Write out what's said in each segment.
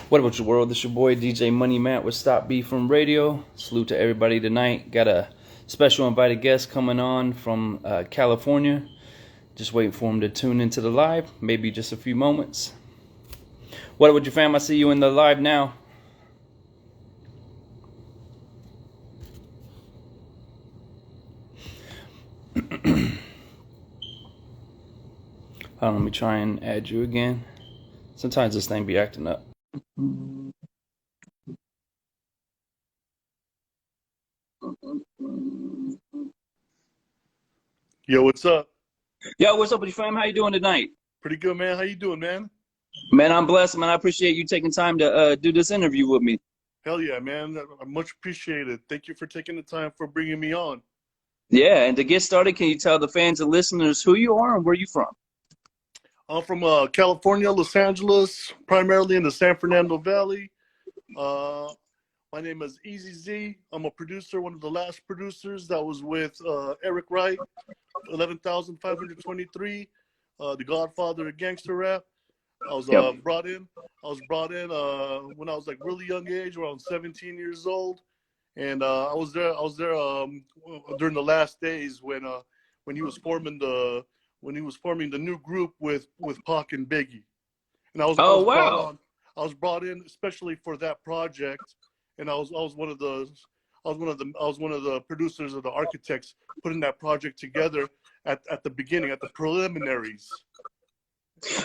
What about your world? This your boy DJ Money Matt with Stopbeefinradio. Salute to everybody tonight. Got a special invited guest coming on from California. Just waiting for him to tune into the live. Maybe just a few moments. What about your fam? I see you in the live now. Let me try and add you again. Sometimes this thing be acting up. Yo, what's up? Yo, what's up with your fam? How you doing tonight? Pretty good, man. How you doing, man? Man, I'm blessed, man. I appreciate you taking time to do this interview with me. Hell yeah, man. I much appreciated. Thank you for taking the time for bringing me on. Yeah, and to get started, can you tell the fans and listeners who you are and where you from? I'm from California, Los Angeles, primarily in the San Fernando Valley. My name is Eazy Z. I'm a producer, one of the last producers that was with Eric Wright, 11,523, the godfather of gangster rap. I was brought in when I was like really young age, around 17 years old, and I was there during the last days when he was forming the new group with Pac and Biggie, and I was brought in especially for that project, and I was one of the producers of the architects putting that project together at the beginning, at the preliminaries.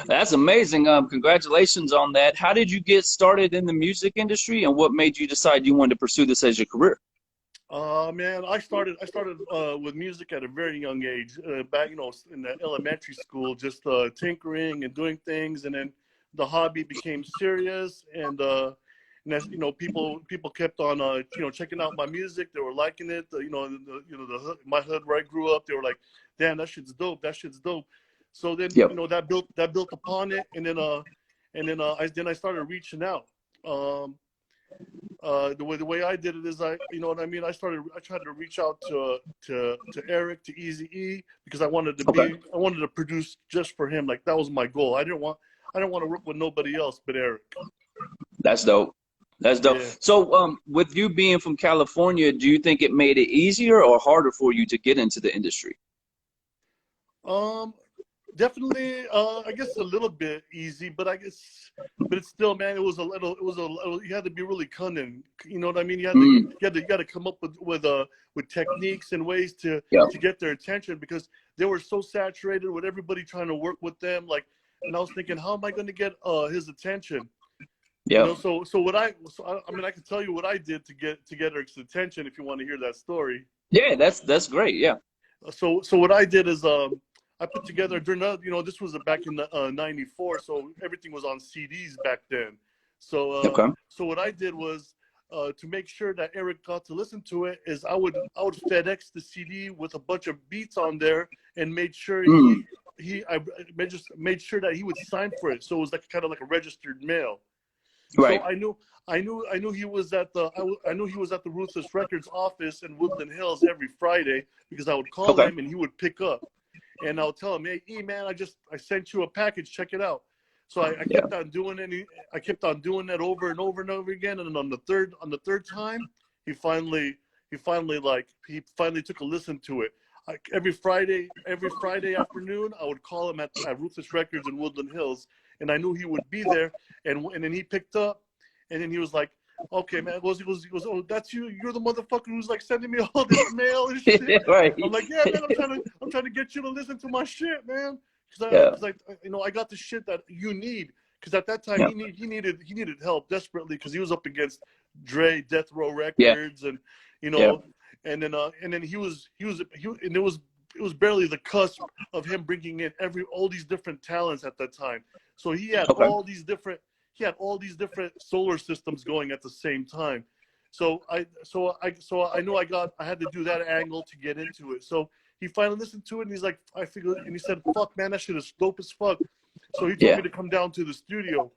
That's amazing. Congratulations on that. How did you get started in the music industry, and what made you decide you wanted to pursue this as your career? Man, I started with music at a very young age, back in the elementary school, just tinkering and doing things, and then the hobby became serious, and as people kept on checking out my music. They were liking it. My hood where I grew up, they were like, "Damn, that shit's dope. That shit's dope." So then that built upon it, and then I started reaching out. The way I did it is I tried to reach out to Eric, to Eazy E, because I wanted to produce just for him. Like, that was my goal. I didn't want to work with nobody else but Eric. That's dope. That's dope. Yeah. So with you being from California, do you think it made it easier or harder for you to get into the industry? Definitely, I guess a little bit easy, but it's still, man, it was a little, you had to be really cunning. You know what I mean? You had to come up with techniques and ways to get their attention, because they were so saturated with everybody trying to work with them. Like, and I was thinking, how am I going to get his attention? Yeah. I can tell you what I did to get Eric's attention if you want to hear that story. Yeah, that's great. Yeah. So what I did is I put together this was back in '94, so everything was on CDs back then. So so what I did was to make sure that Eric got to listen to it is I would FedEx the CD with a bunch of beats on there, and made sure I made sure that he would sign for it. So it was like kind of like a registered mail. Right. So I knew he was at the Ruthless Records office in Woodland Hills every Friday, because I would call him and he would pick up, and I'll tell him, "Hey, E, man, I sent you a package. Check it out." So I kept on doing it. I kept on doing that over and over and over again. And on the third time, he finally took a listen to it. Every Friday afternoon, I would call him at Ruthless Records in Woodland Hills, and I knew he would be there. And then he picked up, and then he was like, "Okay, man." He goes, "Oh, that's you. You're the motherfucker who's like sending me all this mail and shit." Right. I'm like, "Yeah, man. I'm trying to get you to listen to my shit, man. Because I got the shit that you need." Because at that time he needed help desperately, because he was up against Dre, Death Row Records, and and then he was and it was barely the cusp of him bringing in all these different talents at that time. So he had all these different solar systems going at the same time. So I knew I had to do that angle to get into it. So he finally listened to it, and he's like, I figured, and he said, "Fuck, man, that shit is dope as fuck." So he told me to come down to the studio.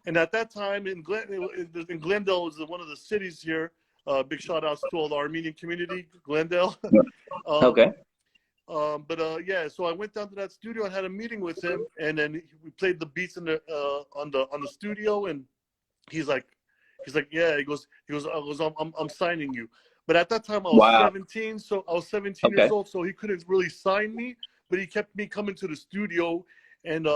And at that time in Glendale was one of the cities here. Big shout outs to all the Armenian community, Glendale. So I went down to that studio and had a meeting with him, and then we played the beats on the studio, and he's like, yeah. He goes, I'm signing you. But at that time I was 17, so I was 17 years old, so he couldn't really sign me. But he kept me coming to the studio, and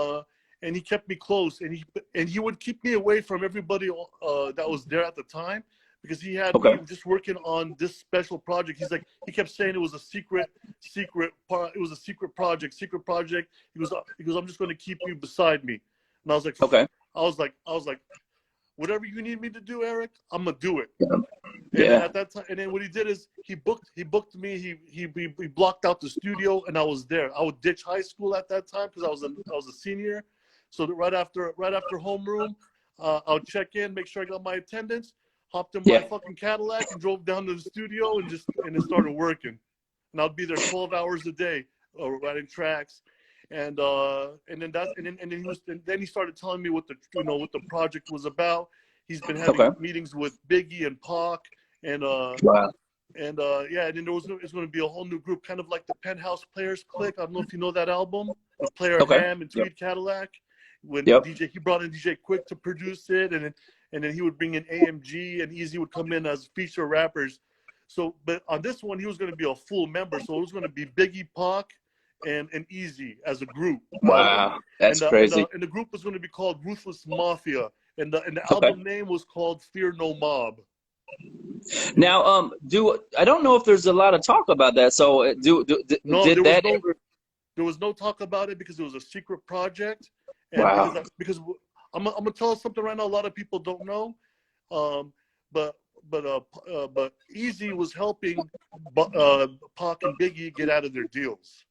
he kept me close, and he would keep me away from everybody that was there at the time, because he had me just working on this special project. He's like, he kept saying it was a secret project. He goes, I'm just going to keep you beside me. And I was like, I was like, whatever you need me to do, Eric, I'm gonna do it. And then at that time, and then what he did is he booked me. He blocked out the studio, and I was there. I would ditch high school at that time because I was a senior. So that right after homeroom, I'll check in, make sure I got my attendance, hopped in my fucking Cadillac, and drove down to the studio and then started working. And I'd be there 12 hours a day, writing tracks. And then he started telling me what the project was about. He's been having meetings with Biggie and Pac, and then it's going to be a whole new group, kind of like the Penthouse Players Clique. I don't know if you know that album, with Player Ham and Tweed Cadillac. When he brought in DJ Quick to produce it, and then he would bring in AMG, and Eazy would come in as feature rappers. So, but on this one, he was going to be a full member, so it was going to be Biggie, Pac, and Eazy as a group. Wow, that's crazy. And the group was going to be called Ruthless Mafia, and the album name was called Fear No Mob. Now, I don't know if there's a lot of talk about that. So, there was no talk about it because it was a secret project. And because I'm gonna tell you something right now, a lot of people don't know, but Eazy was helping Pac and Biggie get out of their deals.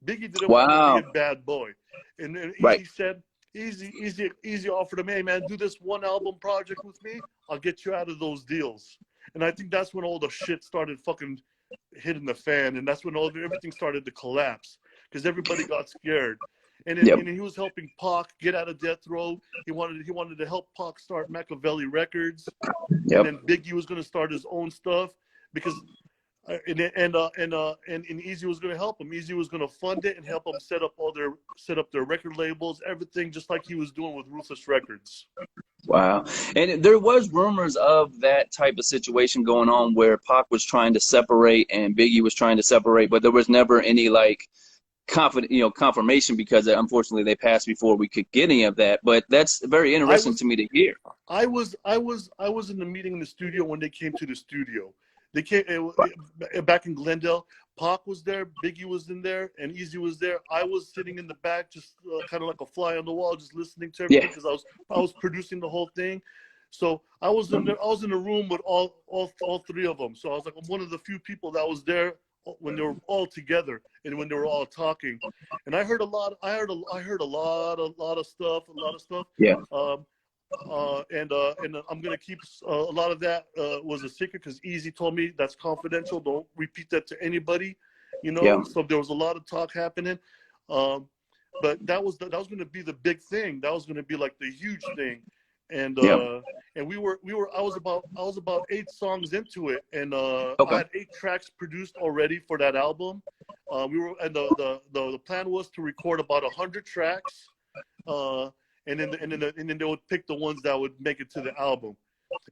Biggie didn't want to be a bad boy, and then Eazy said, Eazy offered him, hey man, do this one album project with me, I'll get you out of those deals. And I think that's when all the shit started fucking hitting the fan, and that's when everything started to collapse because everybody got scared. And then he was helping Pac get out of death row. He wanted to help Pac start Machiavelli Records, and then Biggie was going to start his own stuff because. And Eazy was going to help him. Eazy was going to fund it and help him set up their record labels, everything, just like he was doing with Ruthless Records. Wow. And there was rumors of that type of situation going on where Pac was trying to separate and Biggie was trying to separate, but there was never any confirmation because unfortunately they passed before we could get any of that. But that's very interesting to me to hear. I was in the meeting in the studio when they came to the studio. They came back in Glendale. Pac was there, Biggie was in there, and Eazy was there. I was sitting in the back, just kind of like a fly on the wall, just listening to everything because I was producing the whole thing. So I was in the room with all three of them. So I was like, I'm one of the few people that was there when they were all together and when they were all talking. And I heard a lot. I heard a lot of stuff. Yeah. And I'm gonna keep a lot of that was a secret because Eazy told me that's confidential. Don't repeat that to anybody, So there was a lot of talk happening, but that was gonna be the big thing. That was gonna be like the huge thing, and I was about 8 songs into it, and I had 8 tracks produced already for that album. The plan was to record about 100 tracks. And then they would pick the ones that would make it to the album,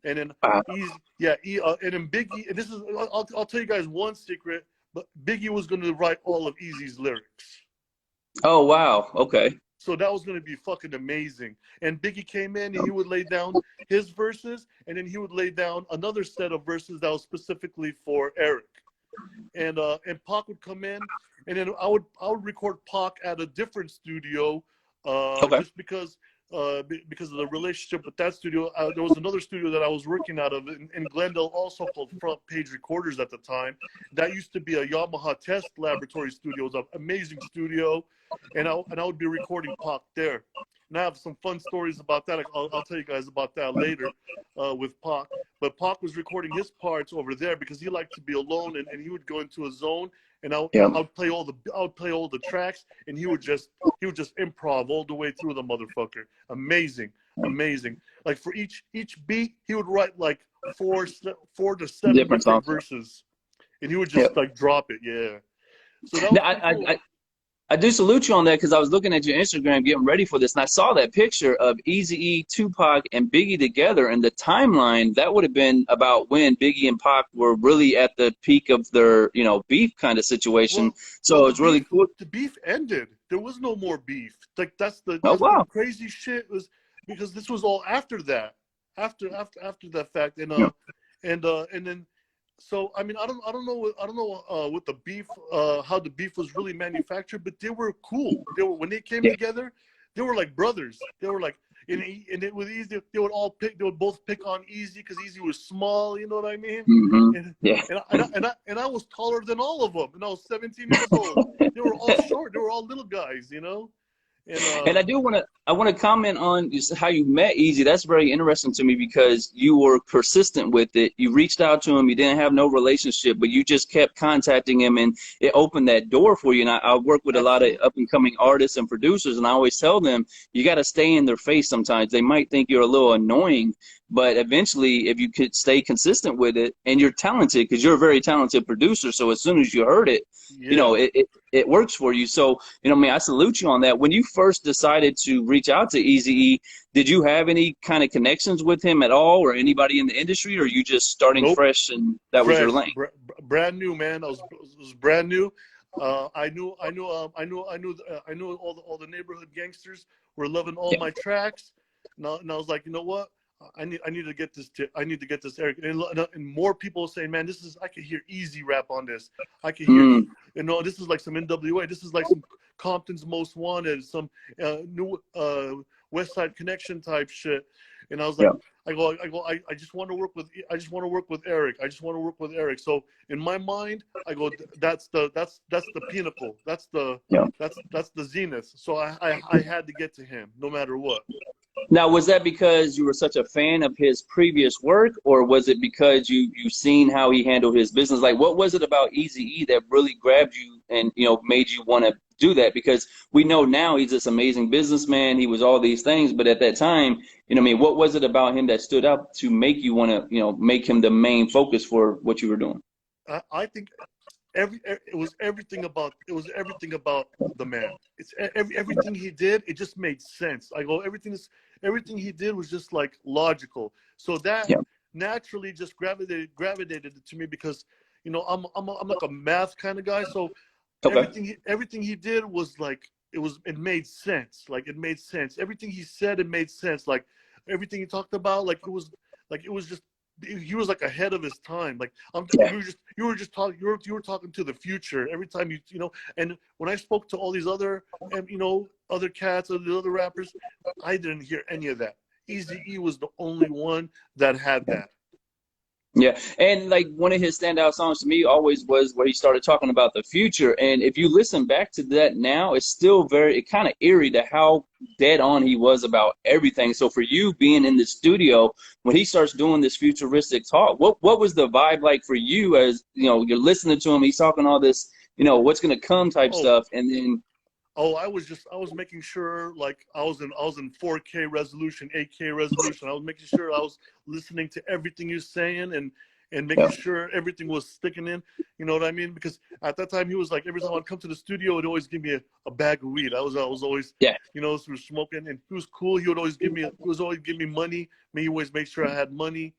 and then and then Biggie. And this is I'll tell you guys one secret, but Biggie was going to write all of Eazy's lyrics. Oh wow, okay. So that was going to be fucking amazing. And Biggie came in and he would lay down his verses, and then he would lay down another set of verses that was specifically for Eric. And Pac would come in, and then I would record Pac at a different studio. Just because of the relationship with that studio. There was another studio that I was working out of in Glendale, also called Front Page Recorders at the time. That used to be a Yamaha test laboratory studio. It was an amazing studio, and I would be recording Pac there. And I have some fun stories about that. I'll tell you guys about that later with Pac. But Pac was recording his parts over there because he liked to be alone, and he would go into a zone. And I would play all the tracks, and he would just improv all the way through the motherfucker. Amazing. Like for each beat, he would write like 4 to 7 different verses, and he would just like drop it. Yeah. So that was I do salute you on that because I was looking at your Instagram getting ready for this, and I saw that picture of Eazy E, Tupac, and Biggie together, and the timeline that would have been about when Biggie and Pac were really at the peak of their, you know, beef kind of situation. So it's really cool. The beef ended. There was no more beef. Like that's the Oh wow. crazy shit was because this was all after that, after that fact, and Yeah. and then. So I mean I don't know what the beef how the beef was really manufactured, but they were cool. They were when they came together, they were like brothers. They were like and it was easy. They would both pick on Eazy because Eazy was small. You know what I mean? Mm-hmm. And I was taller than all of them, and I was 17 years old. They were all short. They were all little guys. You know. And I want to comment on just how you met Eazy. That's very interesting to me because you were persistent with it. You reached out to him. You didn't have no relationship, but you just kept contacting him, and it opened that door for you. And I work with a lot of up and coming artists and producers, and I always tell them you got to stay in their face. Sometimes they might think you're a little annoying, but eventually, if you could stay consistent with it, and you're talented because you're a very talented producer, so as soon as you heard it, you know it works for you. So you know, I mean, I salute you on that. When you first decided to reach out to Eazy E, did you have any kind of connections with him at all, or anybody in the industry, or are you just starting fresh and that was your lane? Brand new, man. I was brand new. I knew all the neighborhood gangsters were loving all my tracks. And I was like, you know what? I need to get this Eric, and more people saying, man, I could hear Eazy rap on this. I could hear, you know, this is like some NWA. This is like some Compton's Most Wanted, some new West Side Connection type shit. And I was like, I just want to work with Eric. I just want to work with Eric. So in my mind, I go, that's the pinnacle. That's the zenith. So I had to get to him no matter what. Now, was that because you were such a fan of his previous work, or was it because you seen how he handled his business? Like, what was it about Eazy E that really grabbed you and, you know, made you want to do that? Because we know now he's this amazing businessman. He was all these things, but at that time, you know, I mean, what was it about him that stood out to make you want to, you know, make him the main focus for what you were doing? I think it was everything about the man. It's everything he did. It just made sense. I go everything he did was just like logical. So that naturally just gravitated to me because, you know, I'm like a math kind of guy. So everything he did was like it made sense. Like it made sense. Everything he said, it made sense. Like everything he talked about, like it was just. He was like ahead of his time. Like you were talking to the future every time you know. And when I spoke to all these other other cats or the other rappers, I didn't hear any of that. Eazy E was the only one that had that. Yeah, and like one of his standout songs to me always was where he started talking about the future. And if you listen back to that now, it's still it kind of eerie to how dead on he was about everything. So for you being in the studio, when he starts doing this futuristic talk, what was the vibe like for you as, you know, you're listening to him, he's talking all this, you know, what's going to come type stuff, and then I was making sure like I was in 4K resolution, 8K resolution. I was making sure I was listening to everything you're saying and making sure everything was sticking in. You know what I mean? Because at that time he was like, every time I'd come to the studio, he'd always give me a bag of weed. I was always you know, through smoking, and he was cool. He would always give me money. He always make sure I had money.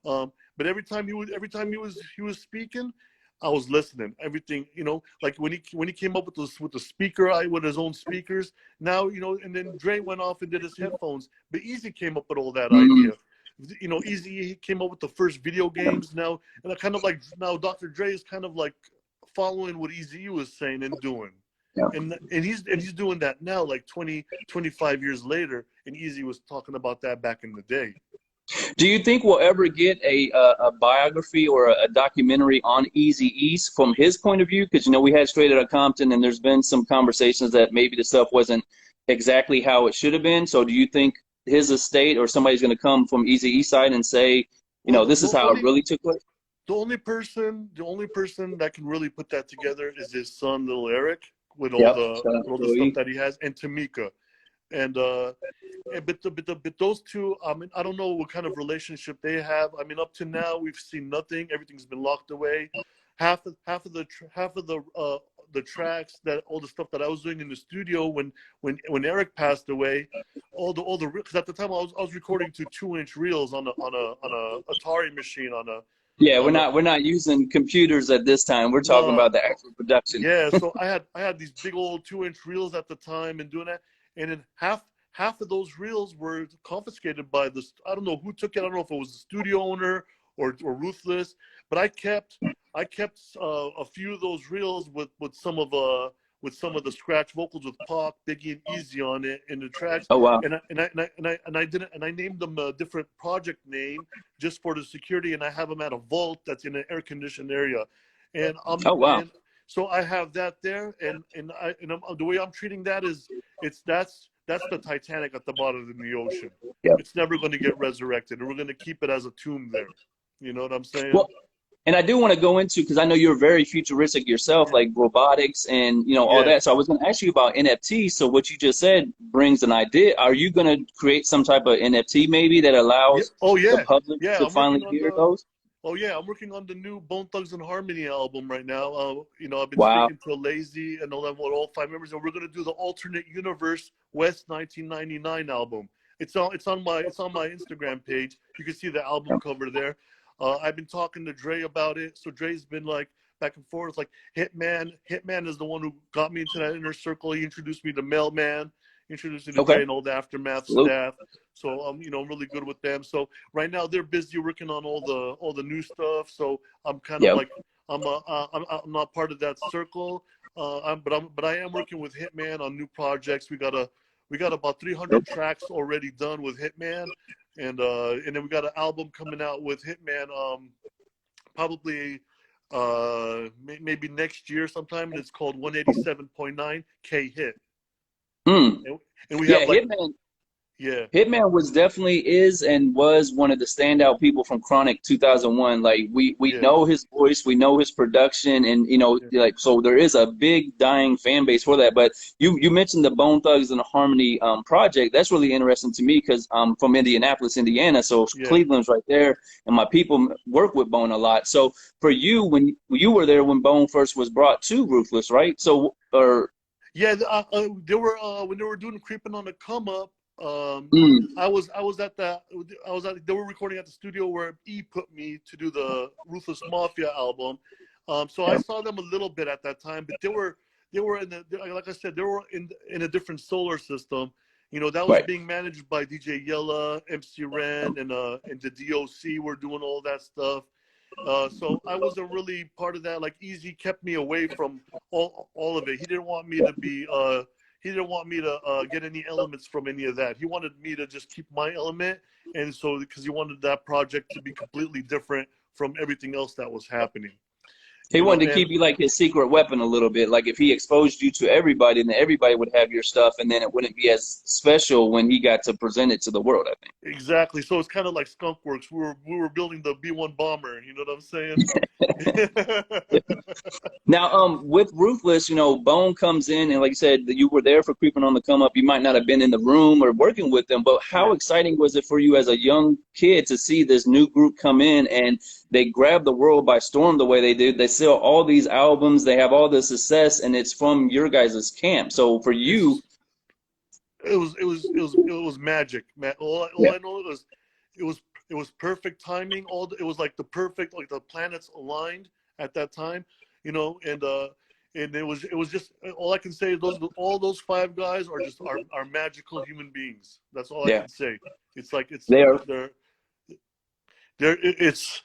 But every time he was speaking, I was listening. Everything, you know, like when he came up with the speaker, with his own speakers. Now, you know, and then Dre went off and did his headphones. But Eazy came up with all that idea. You know, Eazy came up with the first video games now, and I kind of like now Dr. Dre is kind of like following what Eazy was saying and doing. And he's doing that now, like 25 years later, and Eazy was talking about that back in the day. Do you think we'll ever get a biography or a documentary on Eazy E from his point of view? Because, you know, we had Straight Outta Compton, and there's been some conversations that maybe the stuff wasn't exactly how it should have been. So do you think his estate or somebody's going to come from Eazy E side and say, you know, this is how it really took place? The only person that can really put that together is his son, little Eric, with all the stuff that he has, and Tamika. And but those two, I mean, I don't know what kind of relationship they have. I mean, up to now we've seen nothing. Everything's been locked away. Half of the the tracks, that all the stuff that I was doing in the studio when Eric passed away, all the because at the time I was recording to 2-inch reels on a Atari machine Yeah, we're not using computers at this time. We're talking about the actual production. Yeah, so I had these big old 2-inch reels at the time and doing that, and then half of those reels were confiscated by I don't know who took it. I don't know if it was the studio owner or Ruthless, but I kept a few of those reels with some of the scratch vocals with Pac, Biggie, and Eazy on it in the tracks. Oh wow! And I named them a different project name just for the security, and I have them at a vault that's in an air conditioned area. And oh wow! And so I have that there, and the way I'm treating that is that's the Titanic at the bottom of the ocean. Yep. It's never going to get resurrected, and we're going to keep it as a tomb there. You know what I'm saying? Well, and I do want to go into, because I know you're very futuristic yourself, like robotics and all that. So I was going to ask you about NFT. So what you just said brings an idea. Are you going to create some type of NFT maybe that allows the public to finally hear those? Oh yeah, I'm working on the new Bone Thugs and Harmony album right now. I've been speaking to Lazy and all 5 members, and we're going to do the alternate universe West 1999 album. It's on my Instagram page. You can see the album cover there. I've been talking to Dre about it. So Dre's been like back and forth. Like Hittman is the one who got me into that inner circle. He introduced me to Mailman, introduced me to Dre and all the Aftermath staff. So I'm really good with them. So right now they're busy working on all the new stuff. So I'm kind of like I'm not part of that circle. But I am working with Hittman on new projects. We got about 300 tracks already done with Hittman. And then we got an album coming out with Hittman, probably maybe next year sometime. And it's called 187.9 K Hit. And we have Hittman. Yeah, Hittman was one of the standout people from Chronic 2001. Like we know his voice, we know his production, and like so there is a big dying fan base for that. But you mentioned the Bone Thugs and Harmony project. That's really interesting to me because I'm from Indianapolis, Indiana, so Cleveland's right there, and my people work with Bone a lot. So for you, when you were there when Bone first was brought to Ruthless, right? So they were when they were doing Creeping on the Come Up. They were recording at the studio where E put me to do the Ruthless Mafia album. So I saw them a little bit at that time, but they were like I said, they were in a different solar system. That was being managed by DJ Yella, MC Ren, and the DOC were doing all that stuff. So I wasn't really part of that. Like Eazy kept me away from all of it. He didn't want me to be He didn't want me to get any elements from any of that. He wanted me to just keep my element, and so because he wanted that project to be completely different from everything else that was happening. He wanted to keep you like his secret weapon a little bit. Like if he exposed you to everybody, then everybody would have your stuff, and then it wouldn't be as special when he got to present it to the world, I think. Exactly. So it's kind of like Skunk Works. We were building the B-1 bomber. You know what I'm saying? Now, with Ruthless, Bone comes in, and like you said, you were there for Creeping on the Come Up. You might not have been in the room or working with them, but how exciting was it for you as a young kid to see this new group come in and they grab the world by storm the way they did? They sell all these albums, they have all this success, and it's from your guys' camp. So for you, it was magic, man. All I know it was perfect timing. It was like the perfect, like the planets aligned at that time, and it was just, all I can say is all those 5 guys are magical human beings. That's all I can say. It's like they're it's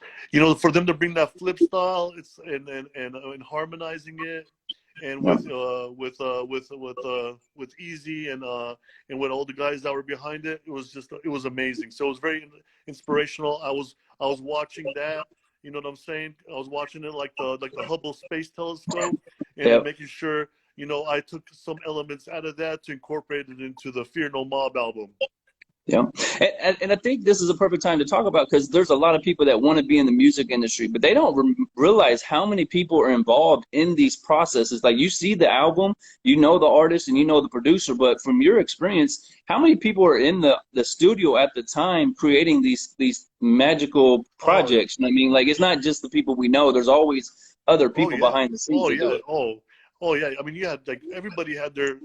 for them to bring that flip style, it's and harmonizing it, and with Eazy and with all the guys that were behind it, it was amazing. So it was very inspirational. I was watching that, you know what I'm saying? I was watching it like the Hubble Space Telescope, and making sure I took some elements out of that to incorporate it into the Fear No Mob album. Yeah, and I think this is a perfect time to talk about, because there's a lot of people that want to be in the music industry, but they don't realize how many people are involved in these processes. Like you see the album, the artist, and the producer, but from your experience, how many people are in the studio at the time creating these magical projects? I mean, like it's not just the people we know. There's always other people behind the scenes. Oh yeah, I mean, you had like everybody had their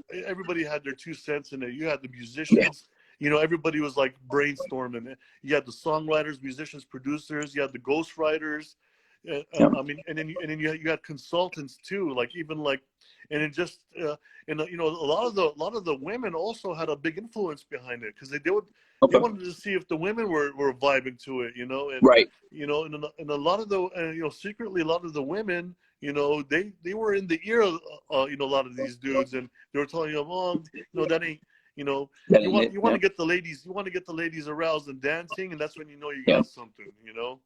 2 cents in it. You had the musicians, you know, everybody was like brainstorming it. You had the songwriters, musicians, producers. You had the ghostwriters. I mean, and then you had consultants too, like even like, and it just you know, a lot of the women also had a big influence behind it because they wanted to see if the women were vibing to it, you know, and Right. you know, and a lot of the you know, secretly a lot of the women, you know, they were in the ear of you know, a lot of these dudes, and they were telling them, oh, you know, that ain't, you know, you want to get the ladies aroused and dancing, and that's when you know you got something, you know.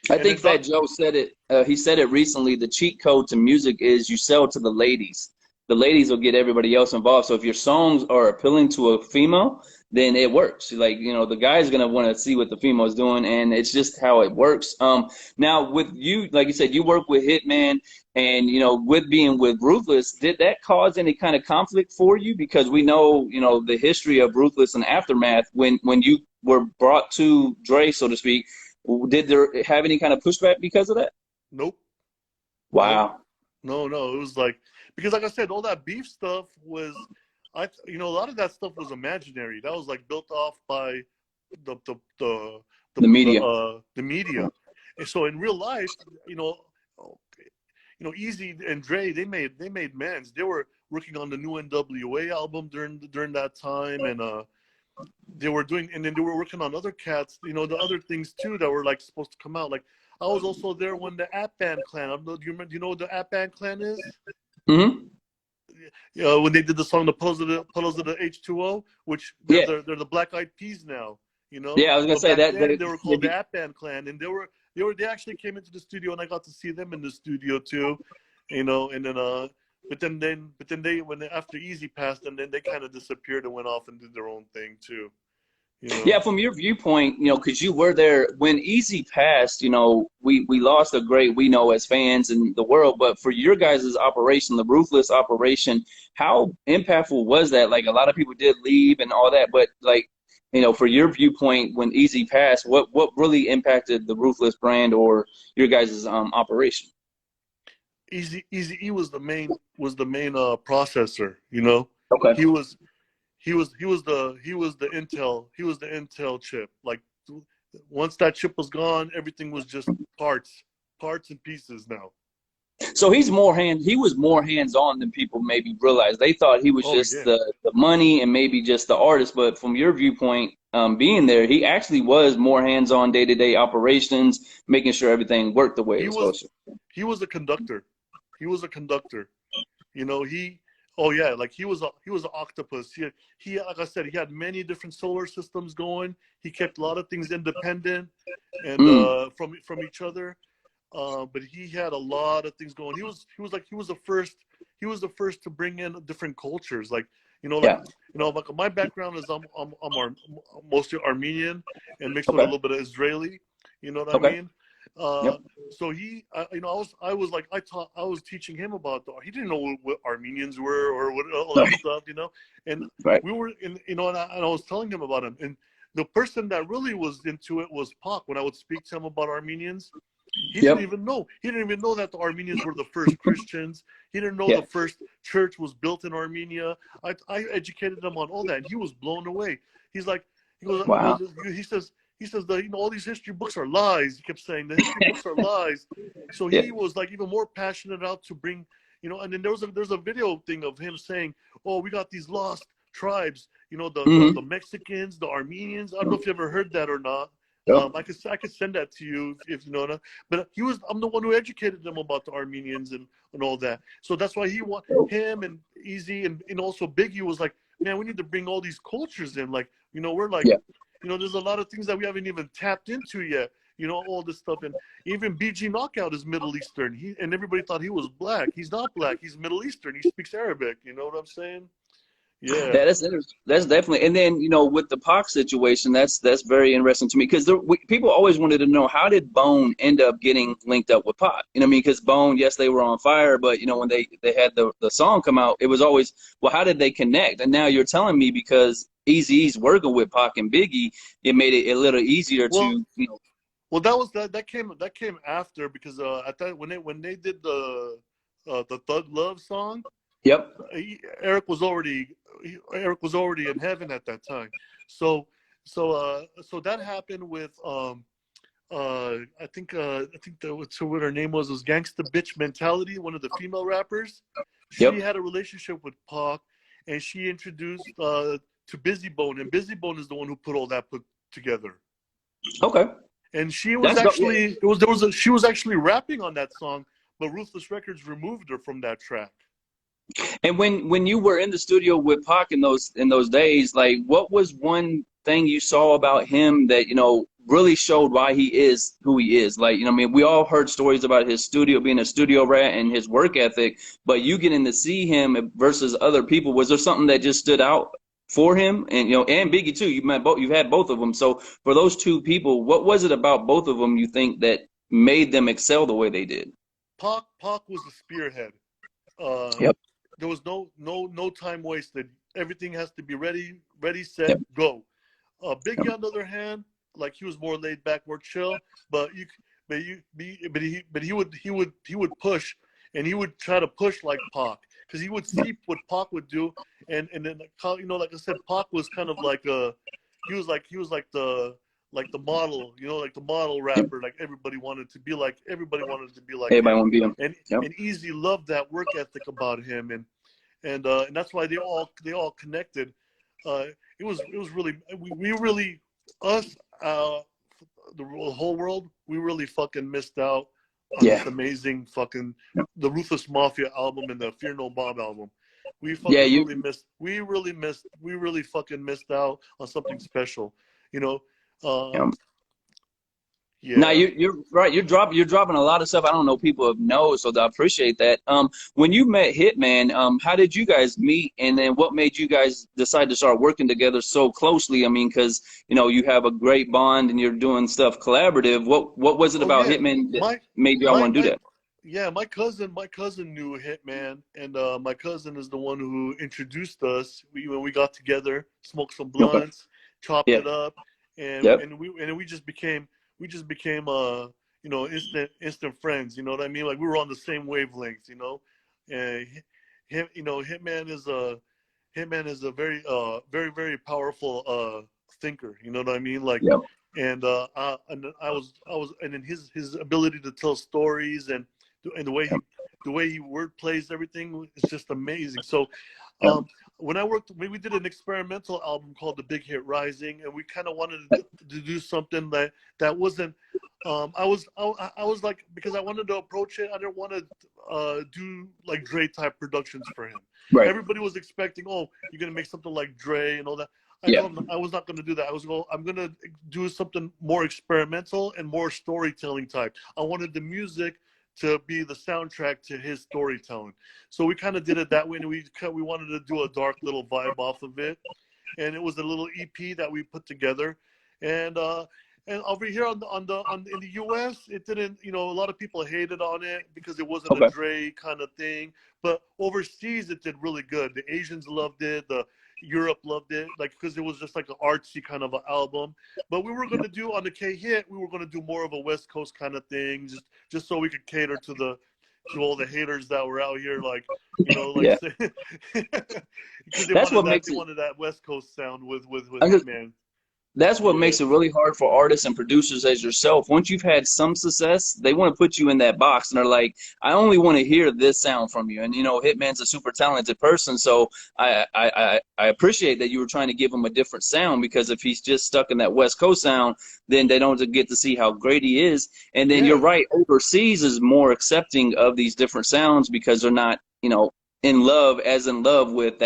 I think Fat Joe said it. He said it recently. The cheat code to music is you sell to the ladies. The ladies will get everybody else involved. So if your songs are appealing to a female, then it works. Like, you know, the guy's gonna want to see what the female's doing, and it's just how it works. Now with you, like you said, you work with Hittman, and you know, with being with Ruthless, did that cause any kind of conflict for you? Because we know, you know, the history of Ruthless and Aftermath. When you were brought to Dre, so to speak, did there have any kind of pushback because of that? Nope. Wow. No. It was like, because like I said, all that beef stuff was, you know, a lot of that stuff was imaginary. That was like built off by the media. The media. And so in real life, you know, Eazy and Dre, they made mans. They were working on the new NWA album during that time, and they were doing, and then they were working on other cats, you know, the other things too that were like supposed to come out. Like I was also there when the App Band Clan. I don't know, do you know what the App Band Clan is? Mm-hmm. You know, when they did the song "The Puddles of the H2O," which they're the Black Eyed Peas now. You know. Yeah, I was gonna say that then they were called the App Band Clan, and they actually came into the studio, and I got to see them in the studio too. You know, and then but then they after Eazy passed, and then they kind of disappeared and went off and did their own thing too. You know? Yeah, from your viewpoint, you know, because you were there when Eazy passed, you know, we lost a great, we know as fans in the world, but for your guys' operation, the Ruthless operation, how impactful was that? Like a lot of people did leave and all that, but like, you know, for your viewpoint, when Eazy passed, what really impacted the Ruthless brand or your guys' operation? Eazy E was the main processor, you know. Okay. He was the Intel chip. Like once that chip was gone, everything was just parts and pieces now. So he was more hands-on than people maybe realize. They thought he was just the money and maybe just the artist, but from your viewpoint, being there, he actually was more hands-on day-to-day operations, making sure everything worked the way it was supposed to. He was a conductor. You know, like he was an octopus. He like I said, he had many different solar systems going. He kept a lot of things independent and from each other. But he had a lot of things going. He was the first to bring in different cultures. Like, you know, like my background is I'm mostly Armenian and mixed with a little bit of Israeli. You know what I mean? So he, you know, I was teaching him about he didn't know what Armenians were or what all that stuff, you know, and we were in, you know, and I was telling him about him, and the person that really was into it was Pac. When I would speak to him about Armenians, he didn't even know that the Armenians were the first Christians. He didn't know the first church was built in Armenia. I educated him on all that, and he was blown away. He says, you know, all these history books are lies. He kept saying the history books are lies. So he was like even more passionate out to bring, you know, and then there's a video thing of him saying, oh, we got these lost tribes, you know, the Mexicans, the Armenians. I don't know if you ever heard that or not. I could send that to you if you know that. But I'm the one who educated them about the Armenians and all that. So that's why him and Eazy and also Biggie was like, man, we need to bring all these cultures in. Like, you know, we're like, you know, there's a lot of things that we haven't even tapped into yet. You know, all this stuff. And even BG Knockout is Middle Eastern. And everybody thought he was black. He's not black. He's Middle Eastern. He speaks Arabic. You know what I'm saying? Yeah, that's interesting. That's definitely. And then, you know, with the Pac situation, that's very interesting to me because people always wanted to know, how did Bone end up getting linked up with Pac? You know what I mean? Because Bone, yes, they were on fire, but you know, when they had the song come out, it was always, well, how did they connect? And now you're telling me because Eazy-E's working with Pac and Biggie, it made it a little easier to, you know. Well, that came after, because at that when they did the the Thug Love song. Yep. Eric was already in heaven at that time. So that happened with I think what her name was Gangsta Bitch Mentality, one of the female rappers. She had a relationship with Pac, and she introduced to Busy Bone, and Busy Bone is the one who put all that together. Okay. And she was actually she was actually rapping on that song, but Ruthless Records removed her from that track. And when you were in the studio with Pac in those days, like, what was one thing you saw about him that, you know, really showed why he is who he is? Like, you know, I mean, we all heard stories about his studio, being a studio rat and his work ethic, but you getting to see him versus other people, was there something that just stood out for him? And, you know, and Biggie too, you've had both of them. So for those two people, what was it about both of them you think that made them excel the way they did? Pac was the spearhead. There was no time wasted. Everything has to be ready, set, go. Biggie, on the other hand, like, he was more laid back, more chill, but he would push, and he would try to push like Pac, because he would see what Pac would do, and then, you know, like I said, Pac was kind of like he was like the model, you know, like the model rapper, like everybody wanted to be like everybody him. wanted to be him. And Eazy loved that work ethic about him, and that's why they all connected. It was really, we really, us, the whole world, we really fucking missed out on this amazing fucking the Ruthless Mafia album and the Fear No Bomb album. We fucking we really fucking missed out on something special, you know. Now you're right. You're dropping a lot of stuff I don't know people have known, so I appreciate that. When you met Hittman, how did you guys meet, and then what made you guys decide to start working together so closely? I mean, because, you know, you have a great bond and you're doing stuff collaborative. What was it about Hittman that made y'all want to do that? Yeah, my cousin knew Hittman, and my cousin is the one who introduced us. When we got together, smoked some blunts, chopped it up, and we just became you know, instant friends. You know what I mean? Like, we were on the same wavelength. You know, and Hittman is a very very powerful thinker. You know what I mean? Like, and I was and then his ability to tell stories and the way he word plays everything is just amazing. So when we did an experimental album called The Big Hit Rising, and we kind of wanted to do something that wasn't I was like, because I wanted to approach it, I didn't want to do like Dre type productions for him. Everybody was expecting, oh, you're gonna make something like Dre and all that. I told him I was not going to do that. I'm going to do something more experimental and more storytelling type. I wanted the music to be the soundtrack to his storytelling. So we kind of did it that way, and we wanted to do a dark little vibe off of it. And it was a little EP that we put together. And over here in the US, it didn't, you know, a lot of people hated on it because it wasn't a Dre kind of thing. But overseas, it did really good. The Asians loved it. Europe loved it, like, because it was just like an artsy kind of an album. But we were going to do on the K-Hit, we were going to do more of a West Coast kind of thing, just so we could cater to all the haters that were out here, like, you know, like, because they wanted that West Coast sound with Hitman. That's what makes it really hard for artists and producers as yourself. Once you've had some success, they want to put you in that box, and they're like, I only want to hear this sound from you. And, you know, Hitman's a super talented person, so I appreciate that you were trying to give him a different sound, because if he's just stuck in that West Coast sound, then they don't get to see how great he is. And then you're right, overseas is more accepting of these different sounds because they're not, you know, in love with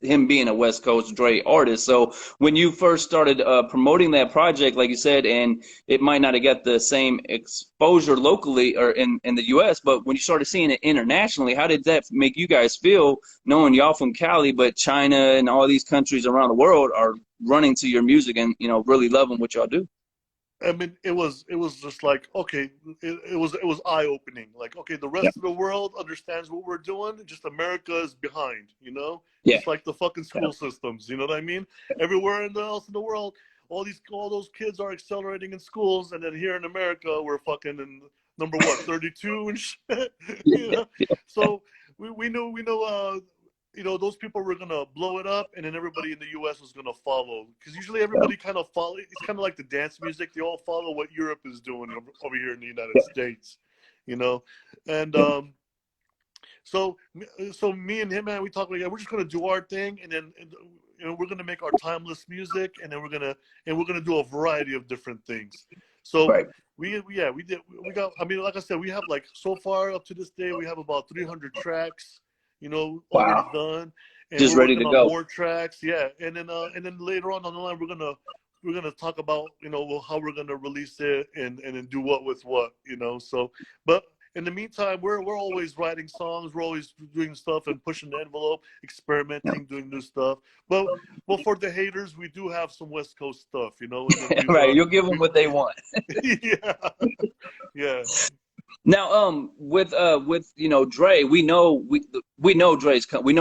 him being a West Coast Dre artist. So when you first started promoting that project, like you said, and it might not have got the same exposure locally or in the US, but when you started seeing it internationally, how did that make you guys feel, knowing y'all from Cali, but China and all these countries around the world are running to your music and, you know, really loving what y'all do? I mean, it was just like, okay, it was eye-opening. Like, okay, the rest of the world understands what we're doing. Just America is behind, you know? Just like the fucking school systems, you know what I mean? Everywhere else in the world, all those kids are accelerating in schools, and then here in America, we're fucking number what, 32 and shit. You Yeah. know? So we know you know, those people were gonna blow it up, and then everybody in the U.S. was gonna follow. Because usually everybody kind of follow. It's kind of like the dance music; they all follow what Europe is doing over here in the United States, you know. And so me and him, man, we talk like, yeah, we're just gonna do our thing, and then you know, we're gonna make our timeless music, and then we're gonna do a variety of different things. So Right. we got. I mean, like I said, we have like so far up to this day, we have about 300 tracks, you know, already Wow. done, and Just we're ready working to on go. more tracks. Yeah, and then later on the line, we're gonna talk about, you know, how we're gonna release it and then do what with what, you know. So, but in the meantime, we're always writing songs, we're always doing stuff and pushing the envelope, experimenting, doing new stuff. But for the haters, we do have some West Coast stuff, you know, and then Right. You'll give them what they want. yeah, yeah. Now, with you know Dre, we know we know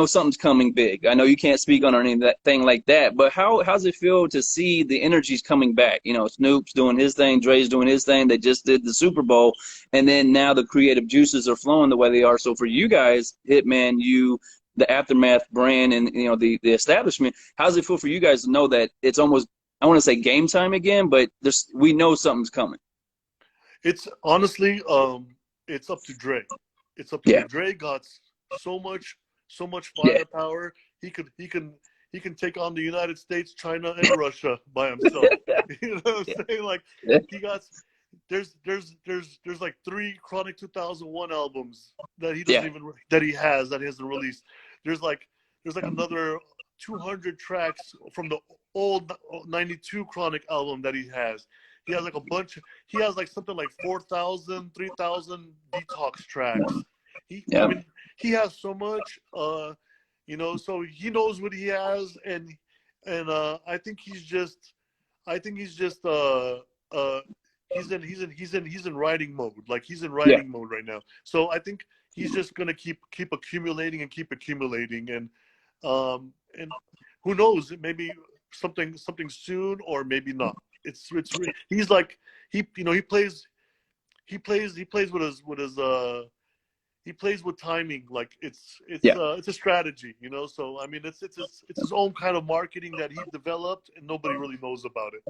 something's coming big. I know you can't speak on anything like that, but how's it feel to see the energies coming back? You know, Snoop's doing his thing, Dre's doing his thing. They just did the Super Bowl, and then now the creative juices are flowing the way they are. So for you guys, Hittman, you, the Aftermath brand, and you know the establishment, how's it feel for you guys to know that it's almost, I want to say game time again, but we know something's coming. It's honestly, it's up to Dre. It's up to Yeah. Dre. Dre got so much Yeah. firepower. He can take on the United States, China, and Russia by himself. You know what I'm saying? Like Yeah. he got there's like 3 Chronic 2001 albums that he doesn't Yeah. even that he hasn't released. There's like another 200 tracks from the old 92 Chronic album that he has. He has like a bunch. He has like something like 4,000, 3,000 detox tracks. I Yeah. mean, he has so much. You know, so he knows what he has, and I think he's just, he's in writing mode. Like he's in Yeah. writing mode right now. So I think he's just gonna keep accumulating and keep accumulating, and who knows? Maybe something soon, or maybe not. He's like he plays with he plays with timing. Like Yeah. it's a strategy, you know. So I mean, it's his own kind of marketing that he developed, and nobody really knows about it.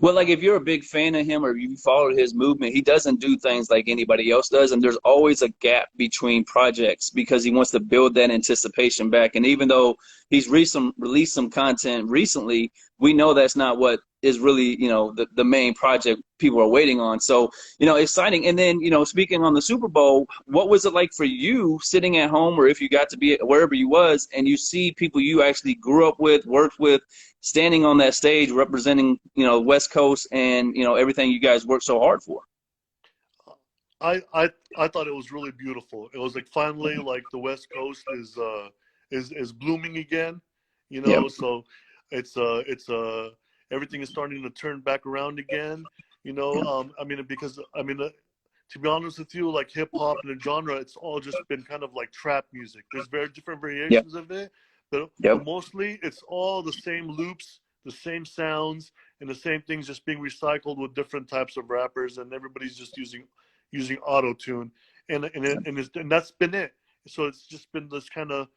Well, like if you're a big fan of him or you followed his movement, he doesn't do things like anybody else does. And there's always a gap between projects because he wants to build that anticipation back. And even though he's released some content recently, we know that's not what is really, you know, the main project people are waiting on. So, you know, exciting. And then, you know, speaking on the Super Bowl, what was it like for you sitting at home or if you got to be wherever you was and you see people you actually grew up with, worked with, standing on that stage representing, you know, West Coast and, you know, everything you guys worked so hard for? I thought it was really beautiful. It was like finally like the West Coast is blooming again, you know. Yep. So it's everything is starting to turn back around again, you know. I mean, because I mean, to be honest with you, like hip hop and the genre, it's all just been kind of like trap music. There's very different Yep. variations of it, but Yep. mostly it's all the same loops, the same sounds, and the same things just being recycled with different types of rappers, and everybody's just using auto tune, and that's been it. So it's just been this kind of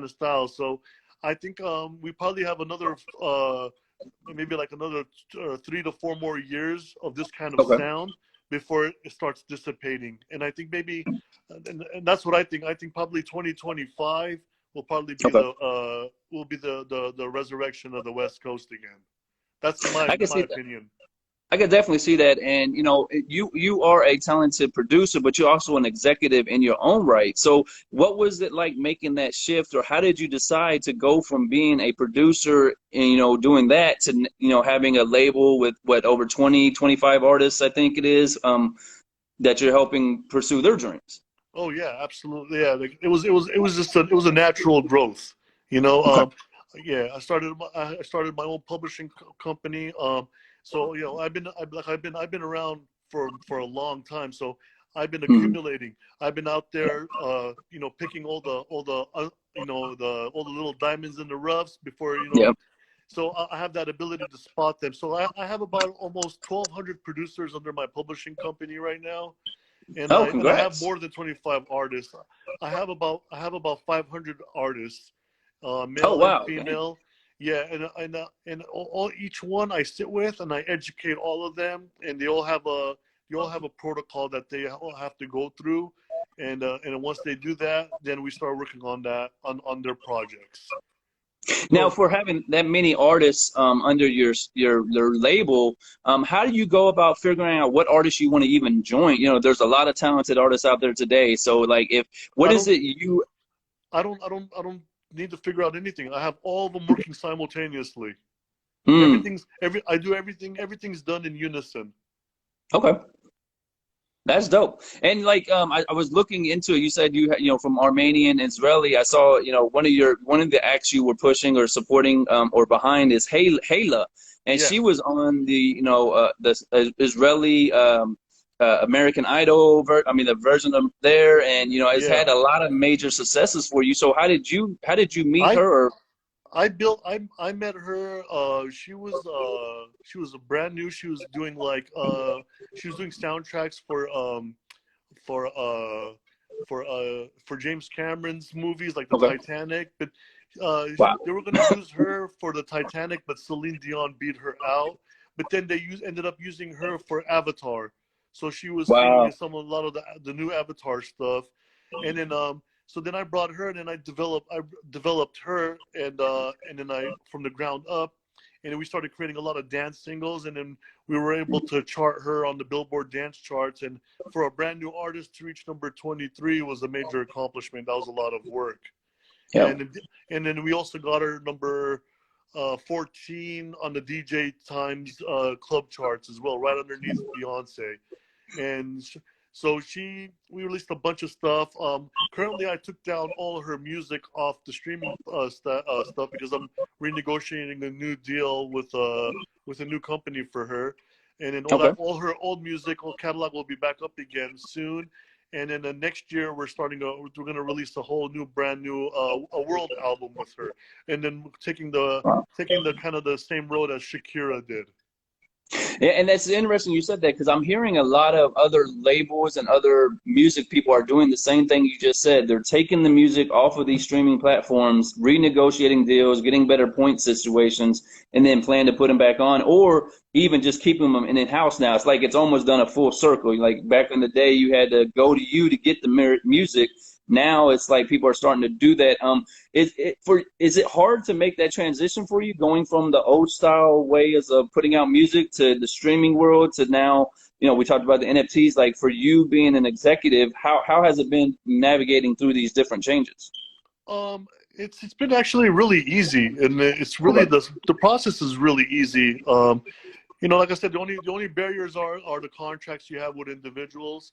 style. So I think we probably have another maybe like another 3 to 4 more years of this kind of Okay. sound before it starts dissipating. And I think maybe, and that's what I think. I think probably 2025 will probably be Okay. the resurrection of the West Coast again. That's I can my see that. opinion. I could definitely see that. And, you know, you are a talented producer, but you're also an executive in your own right. So what was it like making that shift, or how did you decide to go from being a producer and, you know, doing that to, you know, having a label with what, over 20, 25 artists, I think it is, that you're helping pursue their dreams? Oh yeah, absolutely. Yeah, like, it was just it was a natural growth, you know. Okay. Yeah, I started my own publishing company. So you know, I've been around for a long time. So I've been Mm-hmm. accumulating. I've been out there, you know, picking all the you know, all the little diamonds in the roughs before, you know. Yep. So I have that ability to spot them. So I have about almost 1,200 producers under my publishing company right now. and Oh, I have congrats. more than 25 artists. I have about 500 artists, Oh, male and wow. Dang. female. Yeah, and each one I sit with and I educate all of them, and they all have a protocol that they all have to go through, and once they do that, then we start working on that on their projects. Now, So for having that many artists under your label, how do you go about figuring out what artists you want to even join? You know, there's a lot of talented artists out there today. So, like, what I is don't it you? I don't need to figure out anything. I have all of them working simultaneously. Hmm. I do everything. Everything's done in unison. Okay. That's dope. And like I was looking into it. You said you know from Armenian Israeli. I saw one of the acts you were pushing or supporting or behind is Hayla, and Yeah, she was on the the Israeli American Idol. I mean the version of there, and it's yeah. had a lot of major successes for you. So how did you meet I her? Or I met her. She was a brand new. She was doing she was doing soundtracks for uh for James Cameron's movies like the okay, Titanic. But wow, they were gonna use her for the Titanic, but Celine Dion beat her out. But then ended up using her for Avatar, so she was singing wow, in a lot of the new Avatar stuff, and then so then I brought her and then I developed her and then I from the ground up, and then we started creating a lot of dance singles, and then we were able to chart her on the Billboard dance charts, and for a brand new artist to reach number 23 was a major accomplishment. That was a lot of work, yeah. and then we also got her number 14 on the DJ Times club charts as well, right underneath Beyonce. And so we released a bunch of stuff. Currently, I took down all of her music off the streaming stuff because I'm renegotiating a new deal with a new company for her, and then Okay. all her old music, old catalog will be back up again soon. And then next year we're gonna release a whole new brand new a world album with her, and then Wow. taking the kind of the same road as Shakira did. Yeah, and that's interesting you said that because I'm hearing a lot of other labels and other music people are doing the same thing you just said. They're taking the music off of these streaming platforms, renegotiating deals, getting better point situations, and then plan to put them back on, or even just keeping them in-house now. It's like it's almost done a full circle. Like back in the day, you had to go to you to get the music. Now it's like people are starting to do that. Is it hard to make that transition for you, going from the old style ways of putting out music to the streaming world to now, we talked about the NFTs. Like for you being an executive, how has it been navigating through these different changes? It's been actually really easy, and it's really Okay. the process is really easy. Like I said, the only barriers are the contracts you have with individuals.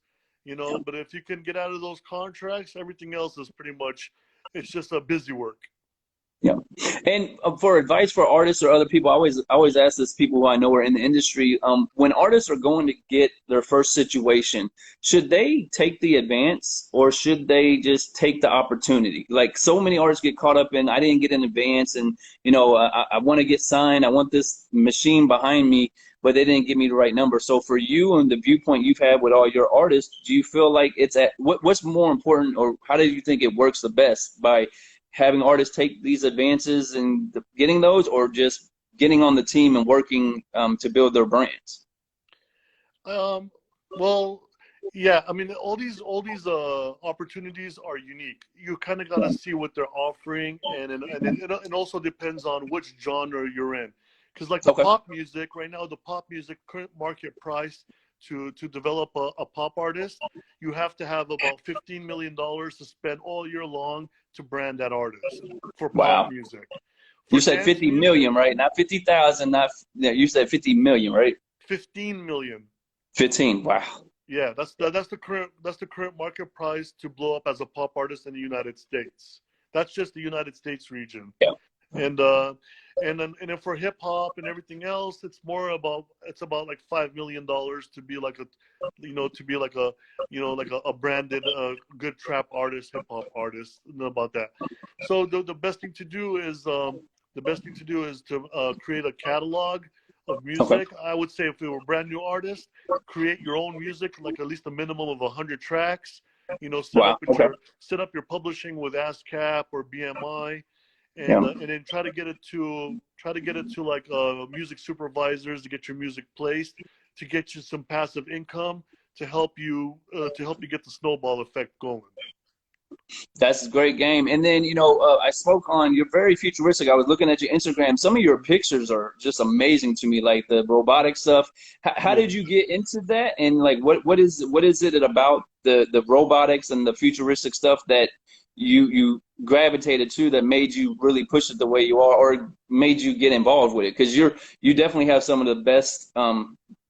But if you can get out of those contracts, everything else is pretty much it's just a busy work. Yeah. And for advice for artists or other people, I always ask this people who I know are in the industry, when artists are going to get their first situation, should they take the advance or should they just take the opportunity? Like so many artists get caught up in, I didn't get an advance and, I want to get signed. I want this machine behind me, but they didn't give me the right number. So for you and the viewpoint you've had with all your artists, do you feel like it's what's more important, or how do you think it works the best, by having artists take these advances and getting those, or just getting on the team and working to build their brands? Um, well, yeah, I mean, all these opportunities are unique. You kind of got to see what they're offering, and then it also depends on which genre you're in. Because like the Okay. pop music right now, the pop music current market price to develop a pop artist, you have to have about $15 million to spend all year long to brand that artist for pop Wow. music. You For said dance 50 music, million, right? Not 50,000, not, yeah, you said 50 million, right? 15 million. 15. Wow. Yeah, that's the current market price to blow up as a pop artist in the United States. That's just the United States region. Yeah. And then for hip hop and everything else, it's about like $5 million to be like a branded good trap artist, hip hop artist, about that. So the best thing to do is to create a catalog of music. I would say if we were brand new artists, create your own music, like at least a minimum of 100 tracks. You know, set up your publishing with ASCAP or BMI, and then try to get it to like music supervisors to get your music placed, to get you some passive income to help you get the snowball effect going. That's a great game. And then, you know, I spoke on, you're very futuristic. I was looking at your Instagram. Some of your pictures are just amazing to me, like the robotic stuff. How did you get into that? And like, what is it about the robotics and the futuristic stuff that you gravitated to that made you really push it the way you are, or made you get involved with it? Because you definitely have some of the best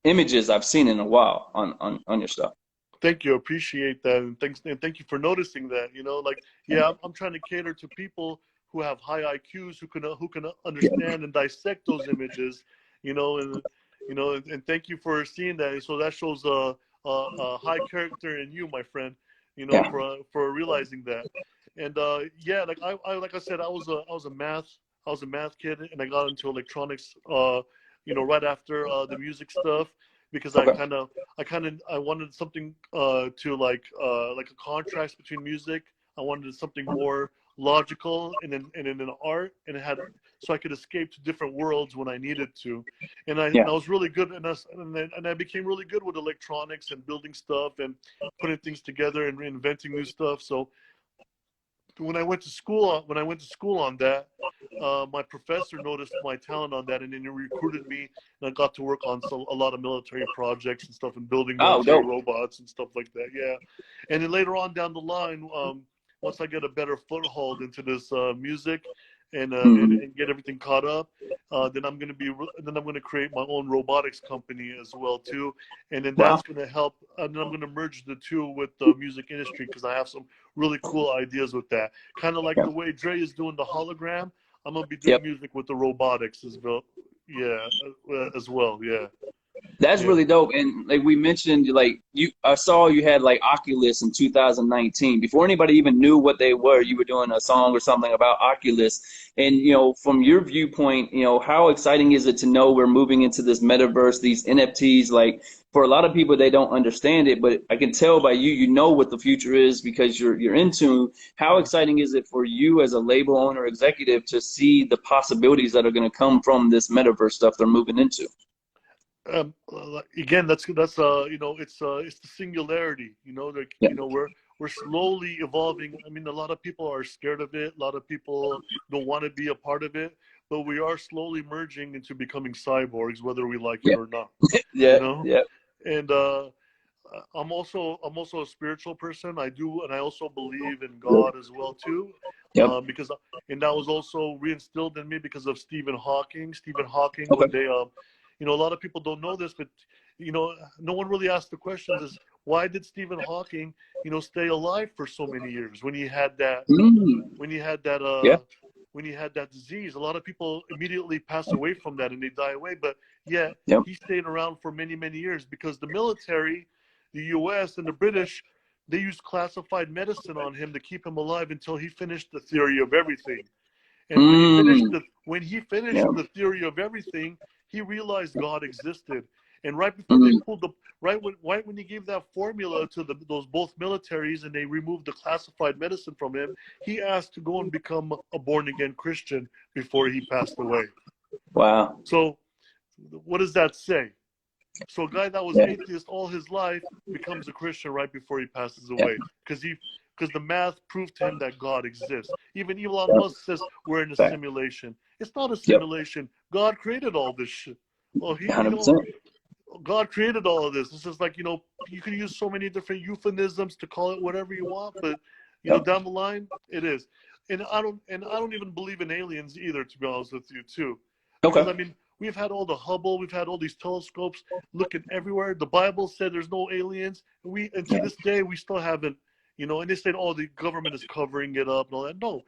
images I've seen in a while on your stuff. Thank you. Appreciate that. And thank you for noticing that. You know, like, yeah, I'm trying to cater to people who have high IQs, who can understand and dissect those images, you know, and thank you for seeing that. So that shows a high character in you, my friend, you know, for realizing that. And yeah, like I said, I was a math kid, and I got into electronics, you know, right after the music stuff. Because I wanted something to like a contrast between music. I wanted something more logical and in an art, and it had so I could escape to different worlds when I needed to. And I was really good, and I became really good with electronics and building stuff and putting things together and inventing new stuff. So when I went to school on that, my professor noticed my talent on that, and then he recruited me, and I got to work on a lot of military projects and stuff, and building military robots and stuff like that. Yeah, and then later on down the line, once I get a better foothold into this music, and get everything caught up, then I'm gonna create my own robotics company as well too, and then that's gonna help. And then I'm gonna merge the two with the music industry, because I have some really cool ideas with that. Kind of like the way Dre is doing the hologram, I'm gonna be doing music with the robotics as well. Yeah, as well. Yeah. That's really dope. And like we mentioned, like I saw you had like Oculus in 2019. Before anybody even knew what they were, you were doing a song or something about Oculus. And, you know, from your viewpoint, you know, how exciting is it to know we're moving into this metaverse, these NFTs? Like, for a lot of people, they don't understand it, but I can tell by you know what the future is because you're in tune. How exciting is it for you as a label owner, executive, to see the possibilities that are going to come from this metaverse stuff they're moving into? Again, that's you know, it's the singularity. You know, like, you know, we're slowly evolving. I mean, a lot of people are scared of it. A lot of people don't want to be a part of it, but we are slowly merging into becoming cyborgs, whether we like it or not. You know? And I'm also a spiritual person. I also believe in God as well too. Because that was also reinstilled in me because of Stephen Hawking. When they you know, a lot of people don't know this, but, you know, no one really asked the questions is, why did Stephen Hawking, you know, stay alive for so many years when he had that, when he had that disease? A lot of people immediately pass away from that and they die away, but he stayed around for many, many years because the military, the US and the British, they used classified medicine on him to keep him alive until he finished the theory of everything. And when he finished the theory of everything, he realized God existed. And right before they pulled right when he gave that formula to those both militaries and they removed the classified medicine from him, he asked to go and become a born-again Christian before he passed away. Wow. So what does that say? So a guy that was atheist all his life becomes a Christian right before he passes away because the math proved to him that God exists. Even Elon Musk says we're in a simulation. It's not a simulation. God created all this shit. Well, God created all of this. It's just like, you know, you can use so many different euphemisms to call it whatever you want, but you know, down the line, it is. And I don't even believe in aliens either, to be honest with you, too. Because I mean, we've had all the Hubble, we've had all these telescopes looking everywhere. The Bible said there's no aliens, and to this day we still haven't. You know, and they said, "Oh, the government is covering it up and all that." No,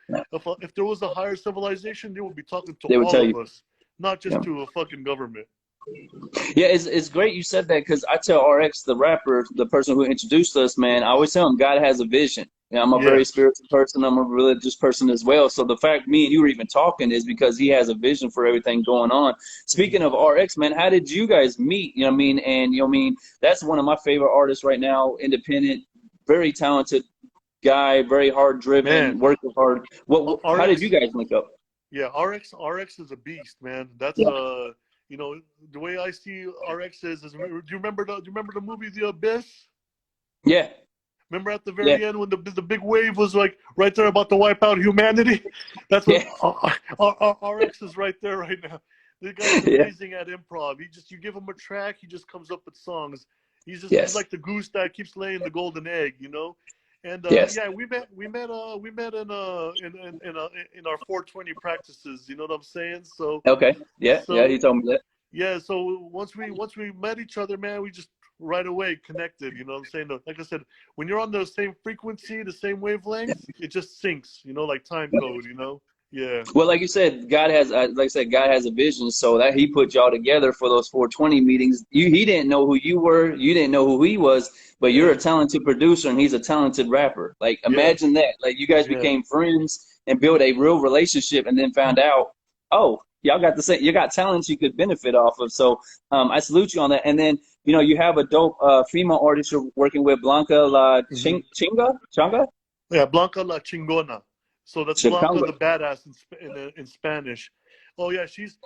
if there was a higher civilization, they would be talking to all of us, not just to a fucking government. Yeah, it's great you said that because I tell RX the rapper, the person who introduced us, man, I always tell him God has a vision. You know, I'm a very Yes. spiritual person. I'm a religious person as well. So the fact me and you were even talking is because he has a vision for everything going on. Speaking of RX, man, how did you guys meet? You know what I mean? And you know what I mean? That's one of my favorite artists right now, independent, very talented guy, very hard driven, Man, working hard. How did you RX. guys link up? Yeah, RX is a beast, man. That's Yeah. you know, the way I see RX is do you remember the movie The Abyss? Yeah. Remember at the Yeah. very end when the big wave was like right there about to wipe out humanity? That's what Yeah. RX is right there right now. The guy's Yeah. amazing at improv. You give him a track, he just comes up with songs. He's Yes. like the goose that keeps laying the golden egg, you know. And Yes. yeah, we met in our 420 practices. You know what I'm saying? Okay. Yeah. Yeah. So He told me that. yeah, so once we met each other, man, we just right away connected. You know what I'm saying? Like I said, when you're on the same frequency, the same wavelength, it just syncs. You know, like time code. You know? Yeah. Well, like you said, God has, like I said, God has a vision. So that He put y'all together for those 420 meetings. He didn't know who you were, you didn't know who he was, but you're a Yeah. talented producer and he's a talented rapper. Like Yeah. imagine that. Like you guys Yeah. became friends and built a real relationship, and then found out, oh, y'all got the same, you got talents you could benefit off of. So I salute you on that. And then you have a dope female artist you're working with, Blanca La Hmm. Changa. Yeah. Blancalachingona. So that's Blanca Changa. the badass in Spanish. Oh yeah, she's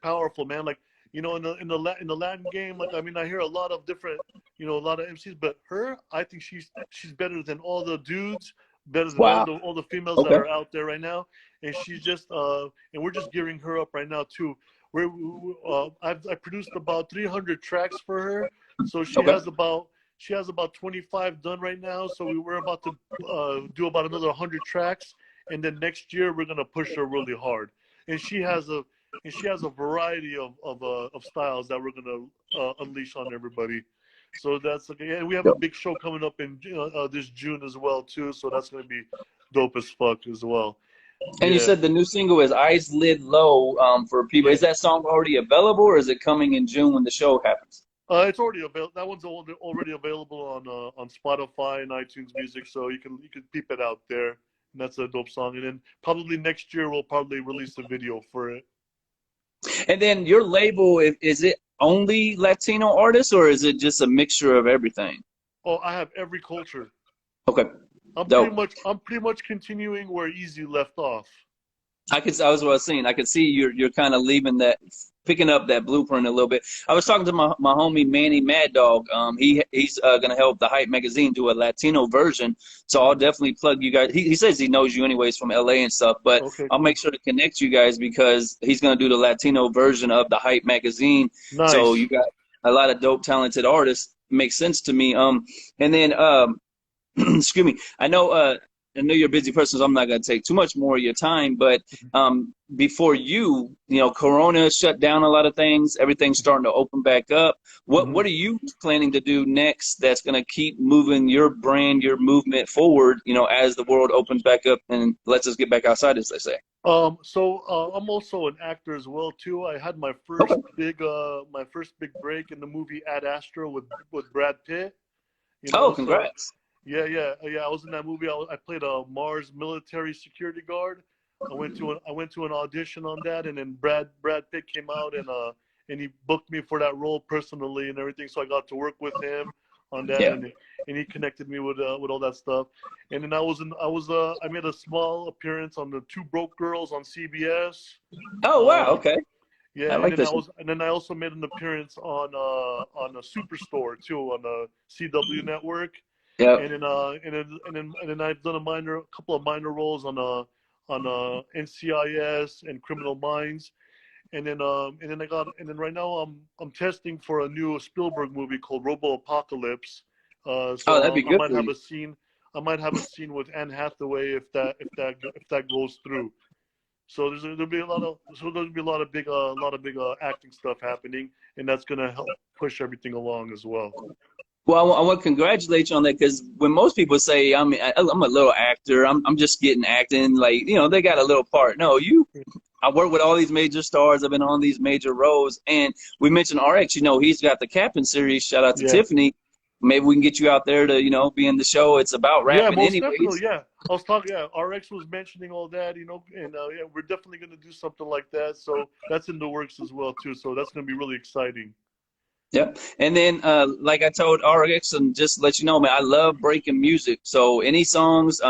powerful, man. Like in the Latin game, like I mean, I hear a lot of different, a lot of MCs, but her, I think she's better than all the dudes, better than Wow. all the females that Okay. are out there right now. And she's just and we're just gearing her up right now too. I produced about 300 tracks for her, so Okay. she has about 25 done right now. So we were about to do about another 100 tracks, and then next year we're gonna push her really hard. And she has a variety of styles that we're gonna unleash on everybody. So that's okay. And we have a big show coming up in this June as well too. So that's gonna be dope as fuck as well. And you Yeah, said the new single is Eyes Lid Low for people. yeah. Is that song already available or is it coming in June when the show happens? It's already available. That one's already available on Spotify and iTunes Music, so you can peep it out there. And that's a dope song. And then probably next year we'll probably release a video for it. And then your label, is it only Latino artists or is it just a mixture of everything? Oh, I have every culture. Okay, I'm dope. pretty much continuing where Eazy left off. I was what I was saying. I could see you're kind of leaving that, picking up that blueprint a little bit. I was talking to my homie Manny Mad Dog. He's gonna help the Hype magazine do a Latino version. So I'll definitely plug you guys. He says he knows you anyways from LA and stuff, but Okay, I'll cool. make sure to connect you guys because he's gonna do the Latino version of the Hype magazine. So Nice. you got a lot of dope, talented artists. Makes sense to me. And then excuse me. I know you're a busy person, so I'm not going to take too much more of your time. But before Corona shut down a lot of things. Everything's starting to open back up. Hmm. What are you planning to do next that's going to keep moving your brand, your movement forward? As the world opens back up and lets us get back outside, as they say. So I'm also an actor as well too. I had Okay. my first big break in the movie Ad Astra with Brad Pitt. Oh, So congrats. yeah, yeah, yeah. I was in that movie. I played a Mars military security guard. I went to an audition on that, and then Brad Pitt came out and he booked me for that role personally and everything. So I got to work with him on that, Yeah. and he connected me with all that stuff. And then I made a small appearance on the Two Broke Girls on CBS. Oh, wow. Um, Okay. yeah, I like this. and then I also made an appearance on a Superstore too on the CW network. Yep. And then I've done a couple of minor roles on NCIS and Criminal Minds, and then right now I'm testing for a new Spielberg movie called Robo Apocalypse. Oh, So that'd be I good might for have you. a scene. I might have a scene with Anne Hathaway if that goes through. So there'll be a lot of big acting stuff happening, and that's gonna help push everything along as well. Well, I want to congratulate you on that because when most people say I'm a little actor, I'm just getting acting, like they got a little part. No, I work with all these major stars. I've been on these major roads. And we mentioned RX, you know, he's got the Captain series. Shout out to Yeah. Tiffany. Maybe we can get you out there to, you know, be in the show. It's about Yeah, rapping most anyways. definitely. Yeah, I was talking. Yeah, RX was mentioning all that, you know, and yeah, we're definitely going to do something like that. So that's in the works as well too. So that's going to be really exciting. Yep. And then, like I told RX, and just to let you know, man, I love breaking music. So any songs,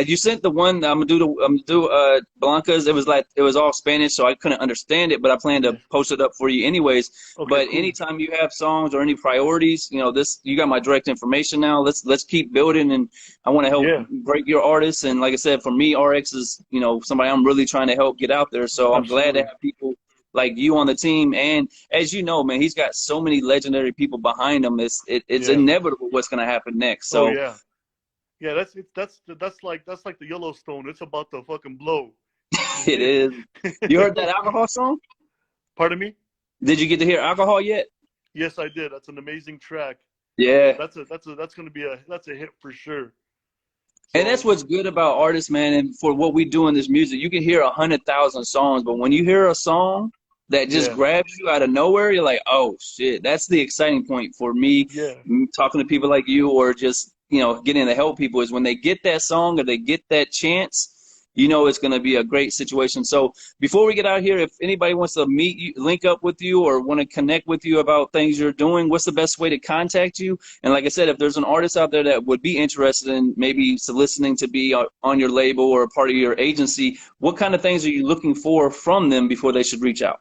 you sent the one I'm gonna do Blanca's. It was like it was all Spanish, so I couldn't understand it, but I plan to Yeah. post it up for you anyways. Okay, But cool. anytime you have songs or any priorities, you know, this you got my direct information now. Let's keep building, and I want to help Yeah, break your artists. And like I said, for me, RX is you know somebody I'm really trying to help get out there. So I'm glad to absolutely. have people like you on the team. And as you know, man, he's got so many legendary people behind him. It's Yeah. inevitable what's going to happen next. Oh So yeah. Yeah, that's like the Yellowstone. It's about to fucking blow. it is. You heard that alcohol song? Pardon me? Did you get to hear alcohol yet? Yes, I did. That's an amazing track. Yeah. That's gonna be a hit for sure. And So that's what's good about artists, man. And for what we do in this music, you can hear 100,000 songs, but when you hear a song that just yeah, grabs you out of nowhere, you're like, oh shit. That's the exciting point for me. yeah, Talking to people like you, or just you know getting to help people, is when they get that song or they get that chance. You know it's going to be a great situation. So before we get out here, if anybody wants to meet you, link up with you, or want to connect with you about things you're doing, what's the best way to contact you? And like I said, if there's an artist out there that would be interested in maybe soliciting to be on your label or a part of your agency, what kind of things are you looking for from them before they should reach out?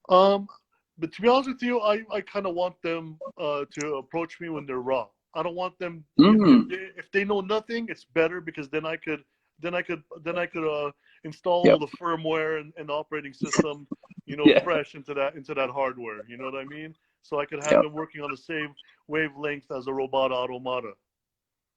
but to be honest with you, I kind of want them to approach me when they're raw. I don't want them Mm. if they know nothing, it's better because then I could install all Yep. the firmware and operating system, you know, Yeah. fresh into that hardware. You know what I mean? So I could have Yep. them working on the same wavelength as a robot automata.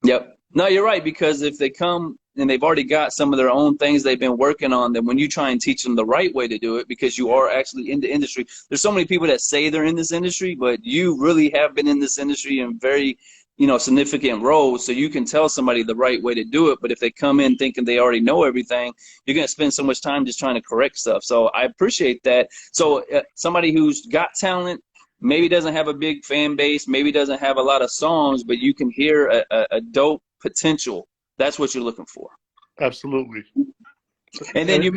Yep. No, you're right, because if they come and they've already got some of their own things they've been working on, then when you try and teach them the right way to do it, because you Yeah, are actually in the industry, there's so many people that say they're in this industry, but you really have been in this industry in very, you know, significant roles, so you can tell somebody the right way to do it. But if they come in thinking they already know everything, you're going to spend so much time just trying to correct stuff. So I appreciate that. So somebody who's got talent, maybe doesn't have a big fan base, maybe doesn't have a lot of songs, but you can hear a dope potential. That's what you're looking for. absolutely. And then And you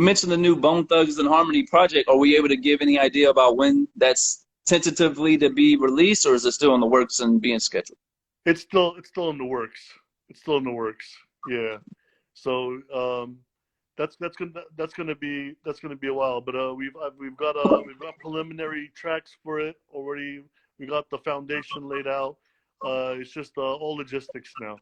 mentioned the new Bone Thugs and Harmony project. Are we able to give any idea about when that's tentatively to be released, or is it still in the works and being scheduled? it's still in the works. It's still in the works. Yeah. So that's gonna be a while. But we've got preliminary tracks for it already. We got the foundation laid out. It's just all logistics now.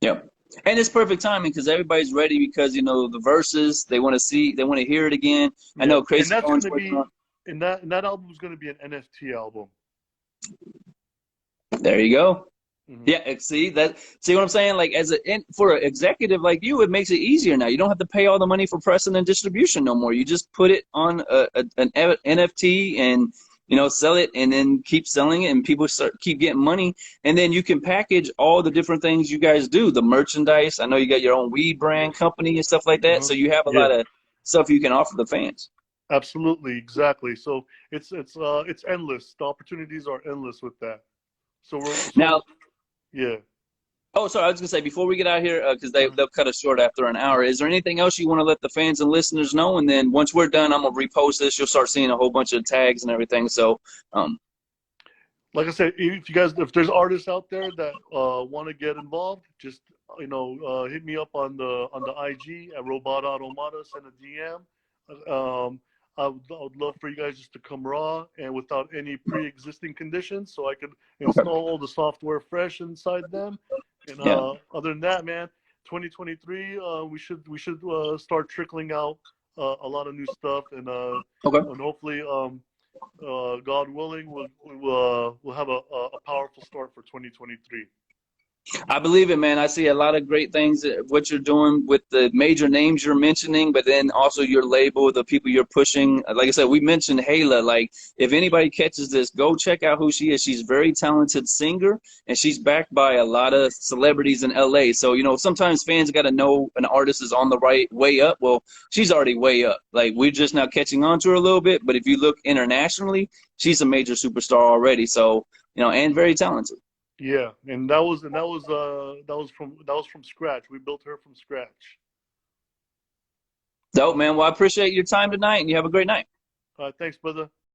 Yep. And it's perfect timing because everybody's ready, because you know the verses, they want to see, they want to hear it again. I Yeah, know and Crazy that's Bones gonna working on. be and that album is gonna be an NFT album. There you go. Hmm. Yeah, see what I'm saying? Like for an executive like you, it makes it easier now. You don't have to pay all the money for pressing and distribution no more. You just put it on an NFT and you know sell it, and then keep selling it, and people keep getting money. And then you can package all the different things you guys do, the merchandise. I know you got your own weed brand company and stuff like that, Uh-huh. so you have a Yeah, lot of stuff you can offer the fans. absolutely, exactly. So it's endless. The opportunities are endless with that. So Now, yeah. oh, sorry. I was gonna say before we get out here, because Uh-huh. they'll cut us short after an hour. Is there anything else you want to let the fans and listeners know? And then once we're done, I'm gonna repost this. You'll start seeing a whole bunch of tags and everything. So, Like I said, if there's artists out there that want to get involved, just hit me up on the IG at Robot Automata, send a DM. I would love for you guys just to come raw and without any pre-existing conditions, so I could okay. install all the software fresh inside them. And Yeah. other than that, man, 2023, we should start trickling out a lot of new stuff, Okay. and hopefully God willing, we'll have a powerful start for 2023. I believe it, man. I see a lot of great things what you're doing with the major names you're mentioning, but then also your label, the people you're pushing. Like I said, we mentioned Hayla. Like, if anybody catches this, go check out who she is. She's a very talented singer, and she's backed by a lot of celebrities in LA. So, you know, sometimes fans got to know an artist is on the right way up. Well, she's already way up. Like, we're just now catching on to her a little bit, but if you look internationally, she's a major superstar already. So, you know, and very talented. Yeah, and that was from scratch. We built her from scratch. Dope, man. Well, I appreciate your time tonight, and you have a great night. Thanks, brother.